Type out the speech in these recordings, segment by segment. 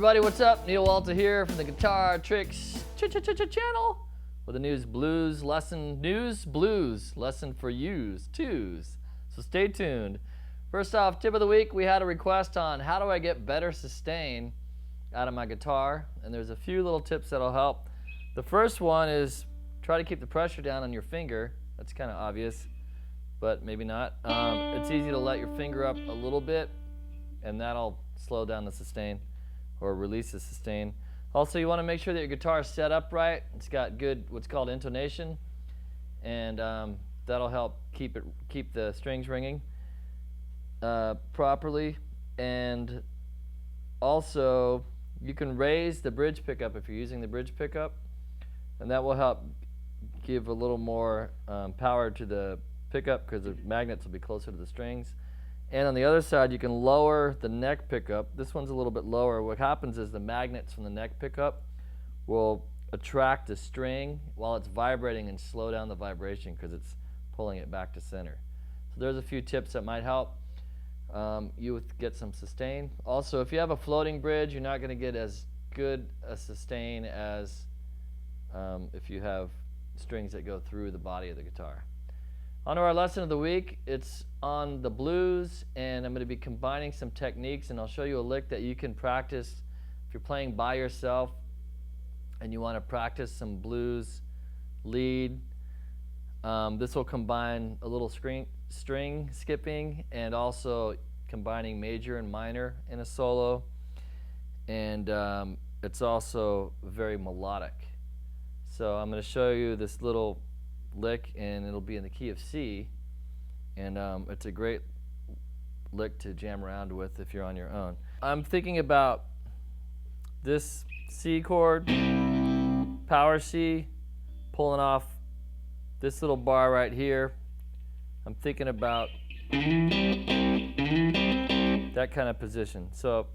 everybody, what's up? Neal here from the Guitar Tricks channel with a blues lesson for yous, twos. So stay tuned. First off, tip of the week, we had a request on how do I get better sustain out of my guitar, and there's a few little tips that'll help. The first one is try to keep the pressure down on your finger. That's kind of obvious, but maybe not. It's easy to let your finger up a little bit, and that'll slow down the sustain or release the sustain. Also, you want to make sure that your guitar is set up right. It's got good what's called intonation, and that'll help keep the strings ringing properly. And also, you can raise the bridge pickup if you're using the bridge pickup, and that will help give a little more power to the pickup because the magnets will be closer to the strings. And on the other side, you can lower the neck pickup. This one's a little bit lower. What happens is the magnets from the neck pickup will attract the string while it's vibrating and slow down the vibration because it's pulling it back to center. So there's a few tips that might help you would get some sustain. Also, if you have a floating bridge, you're not going to get as good a sustain as if you have strings that go through the body of the guitar. On to our lesson of the week. It's on the blues, and I'm going to be combining some techniques, and I'll show you a lick that you can practice if you're playing by yourself and you want to practice some blues lead. This will combine a little string skipping and also combining major and minor in a solo, and it's also very melodic. So I'm going to show you this little lick, and it'll be in the key of C, and it's a great lick to jam around with if you're on your own. I'm thinking about this C chord, power C, pulling off this little bar right here. I'm thinking about that kind of position. So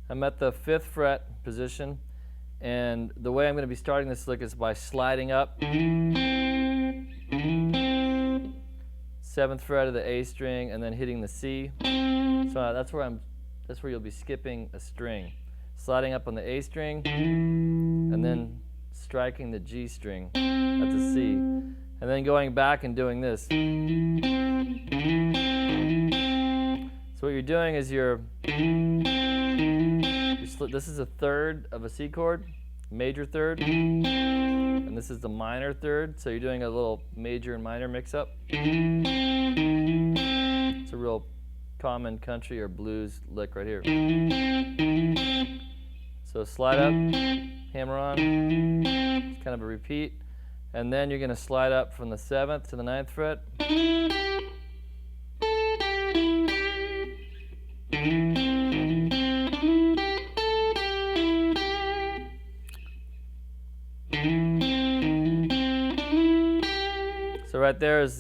I'm at the 5th fret position, and the way I'm going to be starting this lick is by sliding up 7th fret of the A string and then hitting the C. So that's where you'll be skipping a string, sliding up on the A string and then striking the G string at the C, and then going back and doing this. So what you're doing is this is a third of a C chord, major third, and this is the minor third, so you're doing a little major and minor mix-up. It's a real common country or blues lick right here. So slide up, hammer on, it's kind of a repeat, and then you're going to slide up from the 7th to the 9th fret. So right there is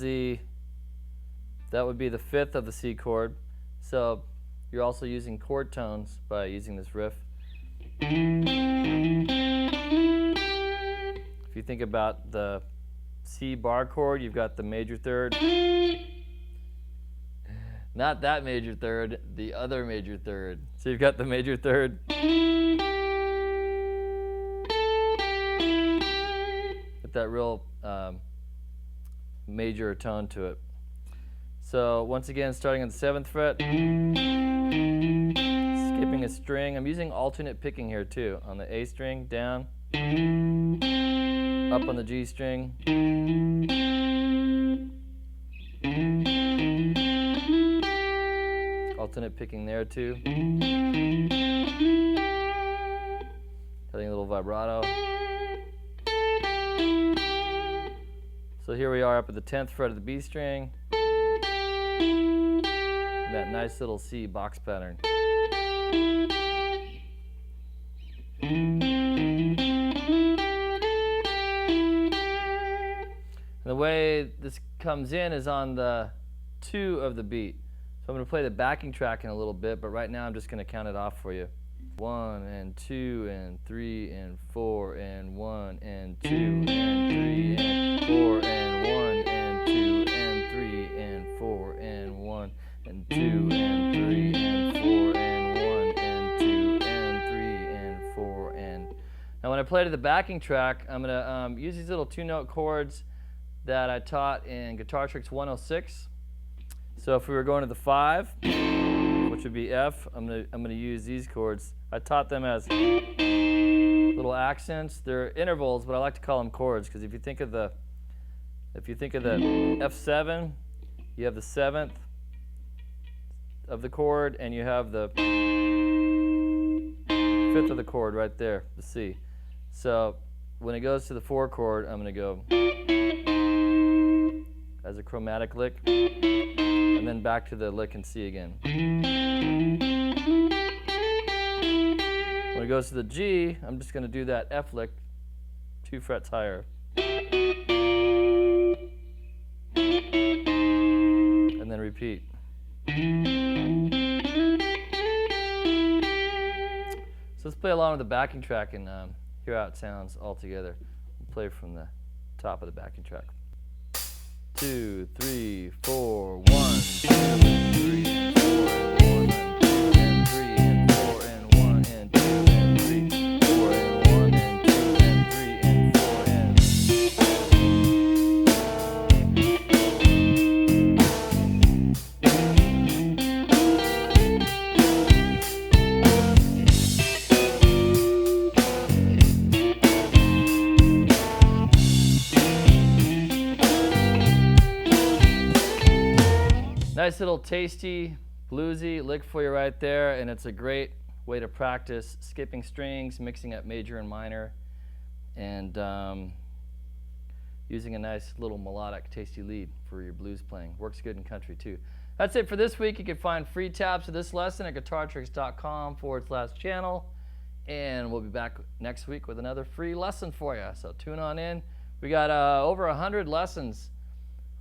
that would be the 5th of the C chord. So you're also using chord tones by using this riff. If you think about the C bar chord, you've got the major third. Not that major third, the other major third. So you've got the major third. With that real major tone to it. So once again, starting on the 7th fret, skipping a string. I'm using alternate picking here too. On the A string, down, up on the G string, alternate picking there too. Having a little vibrato. So here we are up at the 10th fret of the B string. That nice little C box pattern. And the way this comes in is on the 2 of the beat. So I'm going to play the backing track in a little bit, but right now I'm just going to count it off for you. 1 and 2 and 3 and 4 and 1 and 2 and 3 and 4 and 1 and 2 and 3 and 4 and 1 and 2 and 3 and 4 and 1 and 2 and 3 and Now when I play to the backing track, I'm going to use these little 2-note chords that I taught in Guitar Tricks 106. So if we were going to the 5, which would be F, I'm going to use these chords. I taught them as little accents. They're intervals, but I like to call them chords, because if you think of the F7, you have the 7th of the chord, and you have the 5th of the chord right there, the C. So when it goes to the 4 chord, I'm going to go as a chromatic lick, and then back to the lick in C again. When it goes to the G, I'm just going to do that F lick 2 frets higher. And then repeat. So let's play along with the backing track and hear how it sounds all together. We'll play from the top of the backing track. 2, 3, 4, 1, 2, 3, and 4, and 1, and 2, and 3, and 4, and 1, and 2, and 3, 4, and 1, and 2, and 3, and 4, and... Nice little tasty, bluesy lick for you right there, and it's a great way to practice skipping strings, mixing up major and minor, and using a nice little melodic, tasty lead for your blues playing. Works good in country too. That's it for this week. You can find free tabs of this lesson at guitartricks.com/channel, and we'll be back next week with another free lesson for you. So tune on in. We got over 100 lessons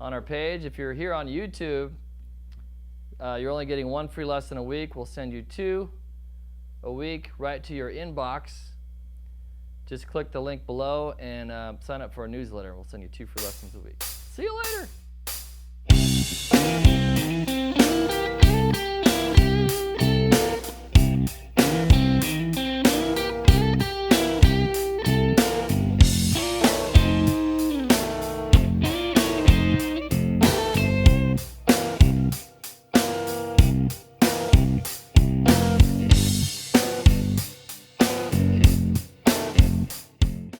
on our page. If you're here on YouTube, you're only getting 1 free lesson a week. We'll send you 2 a week right to your inbox. Just click the link below and sign up for our newsletter. We'll send you 2 free lessons a week. See you later.